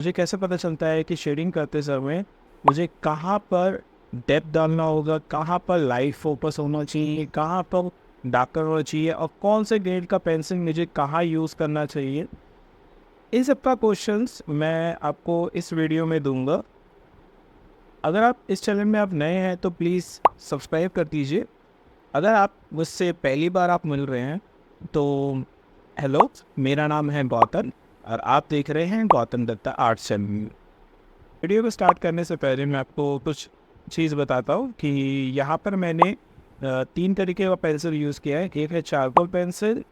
मुझे कैसे पता चलता है कि शेडिंग करते समय मुझे कहाँ पर डेप्थ डालना होगा, कहाँ पर लाइट फोकस होना चाहिए, कहाँ पर डार्कर होना चाहिए और कौन से ग्रेड का पेंसिल मुझे कहाँ यूज़ करना चाहिए। इन सब का क्वेश्चंस मैं आपको इस वीडियो में दूंगा। अगर आप इस चैनल में आप नए हैं तो प्लीज़ सब्सक्राइब कर दीजिए। अगर आप मुझसे पहली बार आप मिल रहे हैं तो हेलो, मेरा नाम है गौतम और आप देख रहे हैं Gautam Datta art channel. Video को स्टार्ट करने से पहले मैं आपको कुछ चीज़ बताता हूँ कि यहाँ पर मैंने 3 तरीके का पेंसिल यूज़ किया है। एक है चारकोल पेंसिल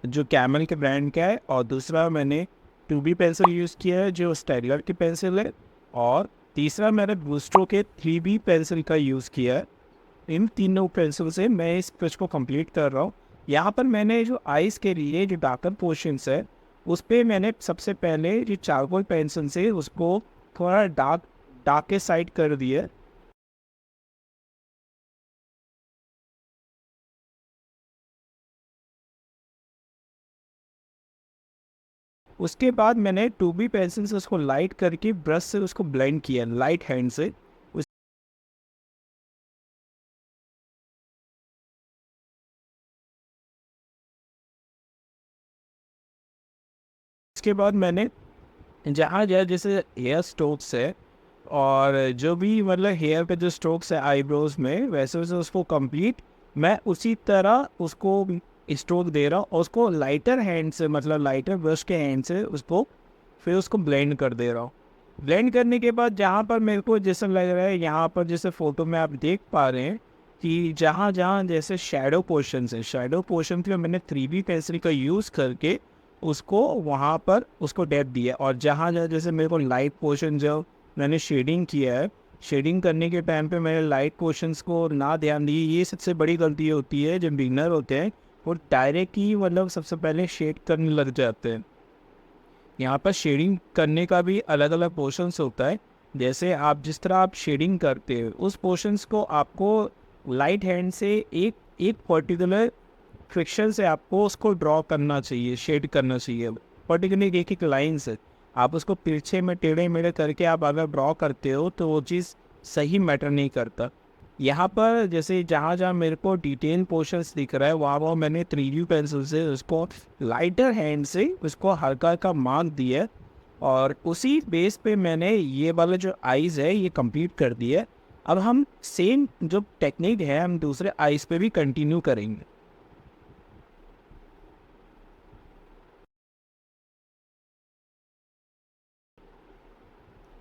जो कैमल के ब्रांड का है, और दूसरा मैंने 2B पेंसिल यूज़ किया है जो स्टेडलर की पेंसिल है, और तीसरा मैंने बूस्ट्रो के 3B पेंसिल का यूज़ किया है। इन तीनों पेंसिल से मैं इस स्केच को कंप्लीट कर रहा हूँ। यहाँ पर मैंने जो आइज़ के लिए जो डार्कर पोर्शंस है उस पे मैंने सबसे पहले जो चारकोल पेंसिल से उसको थोड़ा डार्क के साइड कर दिया। उसके बाद मैंने 2B पेंसिल से उसको लाइट करके ब्रश से उसको ब्लेंड किया लाइट हैंड से। उसके बाद मैंने जहाँ जहाँ जैसे हेयर स्ट्रोक्स है और जो भी मतलब हेयर पे जो स्ट्रोक्स है आईब्रोज में, वैसे वैसे उसको कंप्लीट मैं उसी तरह उसको स्ट्रोक दे रहा हूँ और उसको लाइटर हैंड से, मतलब लाइटर ब्रश के हैंड से उसको फिर उसको ब्लेंड कर दे रहा हूँ। ब्लेंड करने के बाद जहाँ पर मेरे को जैसा लग रहा है, यहाँ पर जैसे फ़ोटो में आप देख पा रहे हैं कि जहाँ जहाँ जैसे शैडो पोर्शन है, शैडो पोर्शन पे मैंने 3B पेंसिल का यूज़ करके उसको वहाँ पर उसको डेप्थ दिया। और जहाँ जहाँ जैसे मेरे को लाइट पोर्शन जो मैंने शेडिंग किया है, शेडिंग करने के टाइम पे मैंने लाइट पोर्शंस को ना ध्यान दिए। ये सबसे बड़ी गलती होती है जब बिगनर होते हैं, वो डायरेक्ट ही मतलब सबसे पहले शेड करने लग जाते हैं। यहाँ पर शेडिंग करने का भी अलग अलग पोर्शंस होता है। जैसे आप जिस तरह आप शेडिंग करते हो उस पोर्शंस को आपको लाइट हैंड से एक एक पर्टिकुलर फ्रिक्शन से आपको उसको ड्रॉ करना चाहिए, शेड करना चाहिए। पर्टिकुलर एक एक लाइन से आप उसको पीछे में टेढ़े मेढ़े करके आप अगर ड्रॉ करते हो तो वो चीज़ सही मैटर नहीं करता। यहाँ पर जैसे जहाँ जहाँ मेरे को डिटेल पोर्शंस दिख रहा है वहाँ वहाँ मैंने 3D पेंसिल से उसको लाइटर हैंड से उसको हल्का हल्का मार्क दिया, और उसी बेस पे मैंने ये वाला जो आइज़ है ये कंप्लीट कर दिया है। अब हम सेम जो टेक्निक है हम दूसरे आइज़ पे भी कंटिन्यू करेंगे।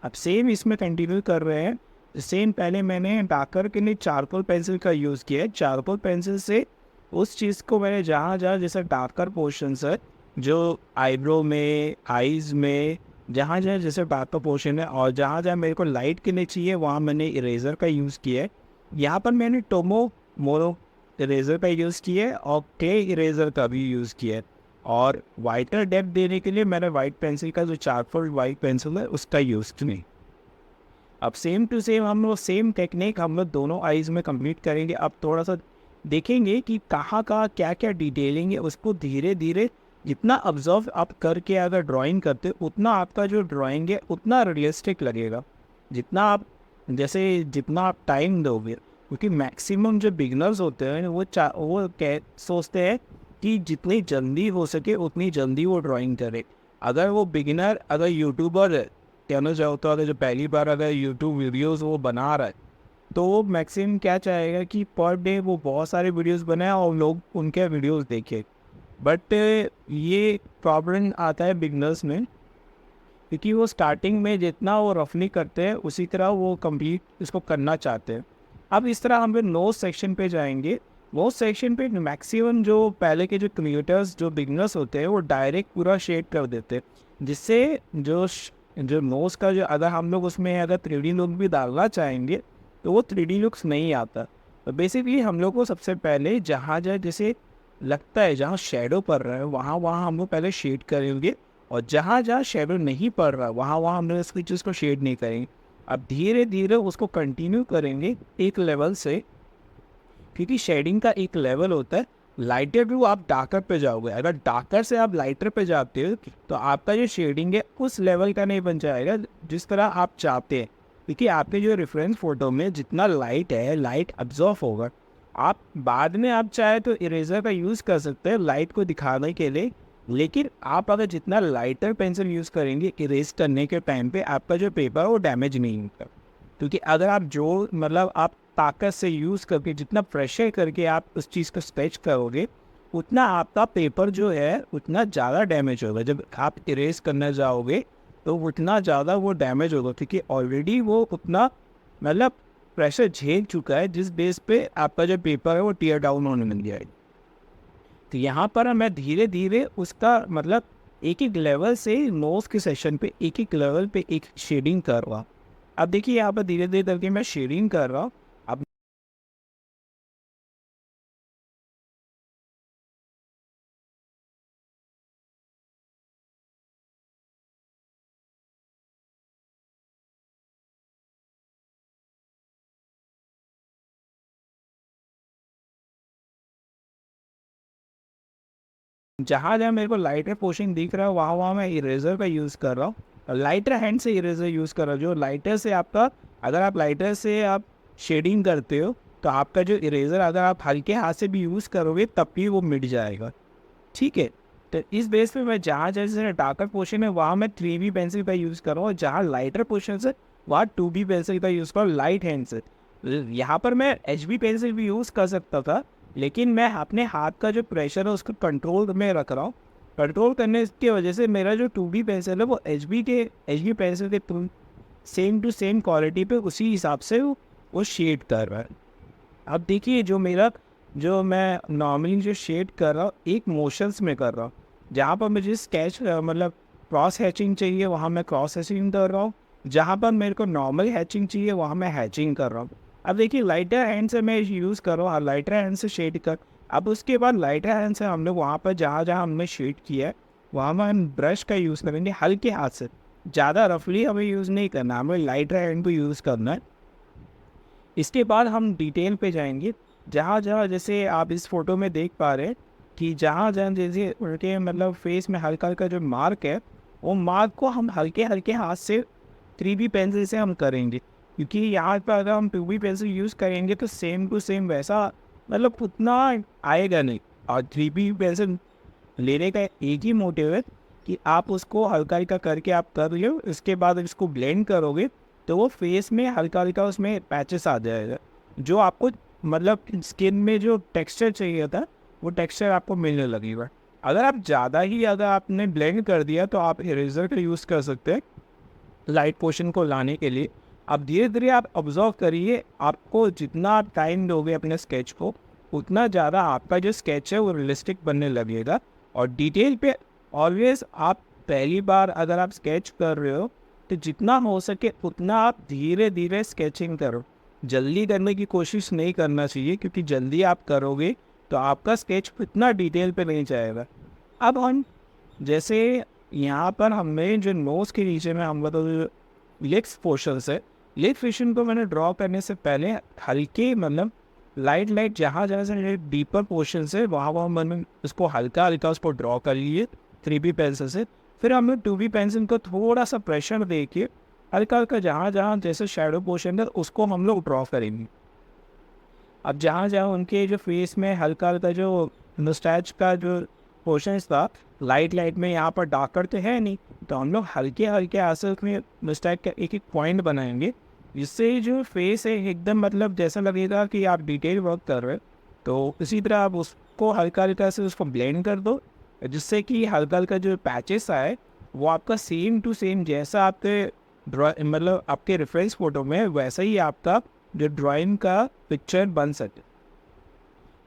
अब सेम इसमें कंटिन्यू कर रहे हैं। सेम पहले मैंने डार्कर के लिए चारकोल पेंसिल का यूज़ किया है। चारकोल पेंसिल से उस चीज़ को मैंने जहाँ जहाँ जैसे डार्कर पोर्शंस है, जो आईब्रो में, आईज़ में, जहाँ जहाँ जैसे डार्कर पोर्शन है और जहाँ जहाँ मेरे को लाइट के लिए चाहिए वहाँ मैंने इरेज़र का यूज़ किया है। यहाँ पर मैंने टोमो मोरो इरेज़र का यूज़ किया है और क्ले इरेज़र का भी यूज़ किया है। और वाइटर डेप्थ देने के लिए मैंने वाइट पेंसिल का जो चारकोल वाइट पेंसिल है उसका यूज़ किया। अब सेम टू सेम हम लोग सेम टेक्निक हम लोग दोनों आइज़ में कंप्लीट करेंगे। अब थोड़ा सा देखेंगे कि कहाँ कहाँ क्या क्या डिटेलिंग है, उसको धीरे धीरे जितना ऑब्जर्व आप करके अगर ड्राइंग करते उतना आपका जो ड्राइंग है उतना रियलिस्टिक लगेगा। जितना आप जैसे जितना आप टाइम दोगे, क्योंकि मैक्सिमम जो बिगनर्स होते हैं वो कह सोचते हैं कि जितनी जल्दी हो सके उतनी जल्दी वो ड्राइंग करे। अगर वो बिगिनर अगर यूट्यूबर है, कहना चाहो तो अगर जो पहली बार अगर यूट्यूब वीडियोस वो बना रहा है तो वो मैक्सिमम क्या चाहेगा कि पर डे वो बहुत सारे वीडियोस बनाए और लोग उनके वीडियोस देखें। बट ये प्रॉब्लम आता है बिगनर्स में, क्योंकि वो स्टार्टिंग में जितना वो रफली करते हैं उसी तरह वो कंप्लीट इसको करना चाहते हैं। अब इस तरह हम लोग नोट सेक्शन पे जाएंगे। नोट सेक्शन पे मैक्सिमम जो पहले के जो क्रिएटर्स जो बिगनर्स होते हैं वो डायरेक्ट पूरा शेड कर देते हैं, जिससे जो नोज का जो अगर हम लोग उसमें अगर 3D लुक भी डालना चाहेंगे तो वो 3D लुक्स नहीं आता। तो बेसिकली हम लोग को सबसे पहले जहाँ जहाँ जैसे लगता है जहाँ शेडो पड़ रहा है वहाँ वहाँ हम लोग पहले शेड करेंगे, और जहाँ जहाँ शेडो नहीं पड़ रहा वहाँ वहाँ हम लोग इसकी चीज़ को शेड नहीं करेंगे। अब धीरे धीरे उसको कंटिन्यू करेंगे एक लेवल से, क्योंकि शेडिंग का एक लेवल होता है लाइटर टू आप डार्कर पे जाओगे, अगर डार्कर से आप लाइटर पे जाते हो तो आपका जो शेडिंग है उस लेवल का नहीं बन जाएगा जिस तरह आप चाहते हैं, क्योंकि आपके जो रेफरेंस फ़ोटो में जितना लाइट है लाइट अब्जॉर्व होगा। आप बाद में आप चाहे तो इरेजर का यूज़ कर सकते हैं लाइट को दिखाने के लिए, लेकिन आप अगर जितना लाइटर पेंसिल यूज़ करेंगे इरेज करने के टाइम पे आपका जो पेपर है वो डैमेज नहीं होगा। क्योंकि अगर आप जो मतलब आप ताकत से यूज़ करके जितना प्रेशर करके आप उस चीज़ को स्केच करोगे उतना आपका पेपर जो है उतना ज़्यादा डैमेज होगा। जब आप इरेज करना जाओगे तो उतना ज़्यादा वो डैमेज होगा, क्योंकि ऑलरेडी वो उतना मतलब प्रेशर झेल चुका है जिस बेस पे आपका जो पेपर है वो टीयर डाउन होने लग जाएगा। तो यहाँ पर मैं धीरे धीरे उसका मतलब एक एक लेवल से नोज के सेशन पे एक एक लेवल पे एक शेडिंग कर रहा हूँ। अब देखिए यहाँ पर धीरे धीरे करके मैं शेडिंग कर रहा हूँ। अब जहाँ जहाँ मेरे को लाइटर पोर्शन दिख रहा है वहाँ वहाँ मैं इरेजर का यूज़ कर रहा हूँ, लाइटर हैंड से इरेजर यूज़ कर रहा हूँ। जो लाइटर से आपका अगर आप लाइटर से आप शेडिंग करते हो तो आपका जो इरेजर अगर आप हल्के हाथ से भी यूज़ करोगे तब भी वो मिट जाएगा। ठीक है, तो इस बेस पे मैं जहाँ जैसे डार्कर पोर्शन है वहाँ मैं 3B पेंसिल का यूज़ कर रहा हूँ, जहाँ लाइटर पोर्शन से वहाँ 2B पेंसिल का यूज़ कर रहा हूँ लाइट हैंड से। यहाँ पर मैं HB पेंसिल भी यूज़ कर सकता था, लेकिन मैं अपने हाथ का जो प्रेशर है उसको कंट्रोल में रख रहा हूँ। कंट्रोल करने की वजह से मेरा जो 2B पेंसिल है वो HB पेंसिल के सेम टू सेम क्वालिटी पे उसी हिसाब से वो शेड कर रहा है। अब देखिए जो मैं नॉर्मली जो शेड कर रहा हूँ एक मोशंस में कर रहा हूँ। जहाँ पर मुझे स्केच मतलब क्रॉस हैचिंग चाहिए वहाँ मैं क्रॉस हैचिंग कर रहा हूँ, जहाँ पर मेरे को नॉर्मल हैचिंग चाहिए वहाँ मैं हैचिंग कर रहा हूँ। अब देखिए लाइटर हैंड से मैं यूज़ कर रहा हूँ, लाइटर हैंड से शेड कर। अब उसके बाद लाइटर हैंड से हम लोग वहाँ पर जहाँ जहाँ हमने शेड किया है वहाँ पर हम ब्रश का यूज़ करेंगे हल्के हाथ से, ज़्यादा रफली हमें यूज़ नहीं करना, हमें लाइटर हैंड को यूज़ करना है। इसके बाद हम डिटेल पे जाएंगे, जहाँ जहाँ जैसे आप इस फोटो में देख पा रहे हैं कि जहाँ जहाँ जैसे उनके मतलब फेस में हल्का हल्का जो मार्क है वो मार्क को हम हल्के हल्के हाथ से 3B पेंसिल से हम करेंगे, क्योंकि यहाँ पर अगर हम 2B पेंसिल यूज़ करेंगे तो सेम टू सेम वैसा मतलब उतना आएगा नहीं। और 3B पेंसिल लेने का एक ही मोटिव है कि आप उसको हल्का हल्का करके आप कर लो, इसके बाद इसको ब्लेंड करोगे तो वो फेस में हल्का हल्का उसमें पैचेस आ जाएगा, जो आपको मतलब स्किन में जो टेक्सचर चाहिए था वो टेक्सचर आपको मिलने लगेगा। अगर आप ज़्यादा ही अगर आपने ब्लेंड कर दिया तो आप इरेजर का यूज़ कर सकते हैं लाइट पोर्शन को लाने के लिए। अब धीरे धीरे आप ऑब्जर्व करिए, आपको जितना आप टाइम दोगे अपने स्केच को उतना ज़्यादा आपका जो स्केच है वो रियलिस्टिक बनने लगेगा। और डिटेल पे ऑलवेज आप पहली बार अगर आप स्केच कर रहे हो तो जितना हो सके उतना आप धीरे धीरे स्केचिंग करो, जल्दी करने की कोशिश नहीं करना चाहिए, क्योंकि जल्दी आप करोगे तो आपका स्केच इतना डिटेल पे नहीं जाएगा। अब हम जैसे यहाँ पर हमने जो नोज़ के नीचे में हम मतलब लिप्स पोर्शन है, लिप पोर्शन को मैंने ड्रॉ करने से पहले हल्के मतलब लाइट लाइट जहाँ जहाँ से डीपर पोर्शन है वहाँ वहाँ मैंने उसको हल्का हल्का उसको ड्रॉ कर लिए 3B पेंसिल से। फिर हमने 2B पेंसिल को थोड़ा सा प्रेशर दे के हल्का हल्का जहाँ जहाँ जैसे शेडो पोर्शन है उसको हम लोग ड्रॉ करेंगे। अब जहाँ जहाँ उनके जो फेस में हल्का हल्का जो मुस्टैच का जो पोर्शन था लाइट लाइट में यहाँ पर डार्कर तो है नहीं, तो हम लोग हल्के हल्के आंसर में मुस्टैच का एक एक पॉइंट बनाएंगे, जिससे जो फेस है एकदम मतलब जैसा लगेगा कि आप डिटेल वर्क कर रहे हो। तो इसी तरह आप उसको हल्का हल्का से उसको ब्लेंड कर दो, जिससे कि हल्का हल्का जो पैचेस आए वो आपका सेम टू सेम जैसा आपके मतलब आपके रेफरेंस फोटो में वैसा ही आपका जो ड्राइंग का पिक्चर बन सके।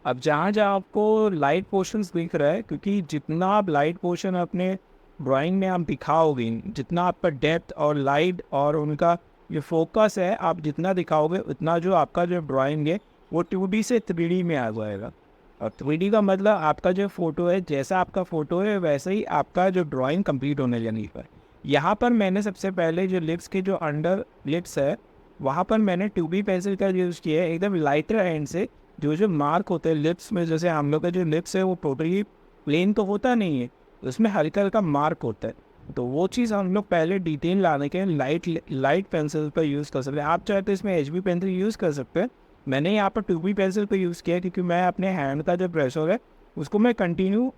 अब जहाँ जहाँ आपको लाइट पोर्शंस दिख रहा है, क्योंकि जितना आप लाइट पोर्शन अपने ड्राइंग में आप दिखाओगे जितना आपका डेप्थ और लाइट और उनका जो फोकस है आप जितना दिखाओगे उतना जो आपका जो ड्राइंग है वो 2D से 3D में आ जाएगा। और 3D का मतलब आपका जो फ़ोटो है जैसा आपका फ़ोटो है वैसे ही आपका जो ड्राइंग कंप्लीट होने लगेगा। यहाँ पर मैंने सबसे पहले जो लिप्स के जो अंडर लिप्स है वहाँ पर मैंने 2B पेंसिल का यूज़ किया है एकदम लाइटर एंड से, जो जो मार्क होते हैं लिप्स में, जैसे हम लोग का जो लिप्स है वो टोटली प्लेन तो होता नहीं है, उसमें हल्का हल्का मार्क होता है। तो वो चीज़ हम लोग पहले डिटेल लाने के लाइट लाइट पेंसिल पर यूज़ कर सकते हैं। आप चाहे तो इसमें HB पेंसिल यूज़ कर सकते हैं। मैंने यहाँ पर 2B पेंसिल पर यूज़ किया क्योंकि मैं अपने हैंड का जो प्रेशर है उसको मैं कंटिन्यू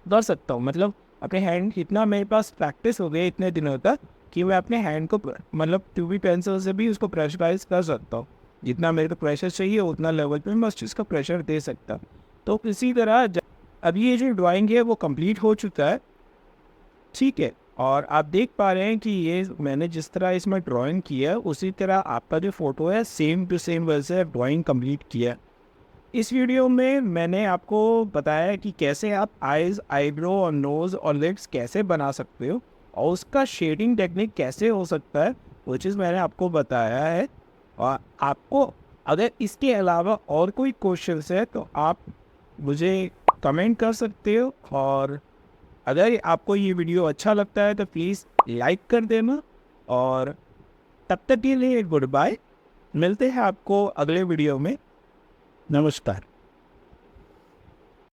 कर सकता हूँ। मतलब अपने हैंड इतना मेरे पास प्रैक्टिस हो गई इतने दिनों तक कि मैं अपने हैंड को मतलब 2B पेंसिल से भी उसको प्रेशराइज कर सकता हूँ। जितना मेरे को प्रेशर चाहिए उतना लेवल पे मैं उस चीज़ का प्रेशर दे सकता हूँ। तो इसी तरह अभी ये जो ड्राइंग है वो कंप्लीट हो चुका है, ठीक है। और आप देख पा रहे हैं कि ये मैंने जिस तरह इसमें ड्राइंग किया है उसी तरह आपका जो फ़ोटो है सेम टू सेम वैसे ड्राइंग कंप्लीट किया है। इस वीडियो में मैंने आपको बताया कि कैसे आप आइज़, आईब्रो और नोज़ और लिप्स कैसे बना सकते हो और उसका शेडिंग टेक्निक कैसे हो सकता है, वो चीज़ मैंने आपको बताया है। और आपको अगर इसके अलावा और कोई क्वेश्चंस है तो आप मुझे कमेंट कर सकते हो। और अगर आपको ये वीडियो अच्छा लगता है तो प्लीज़ लाइक कर देना। और तब तक के लिए गुड बाय, मिलते हैं आपको अगले वीडियो में। नमस्कार।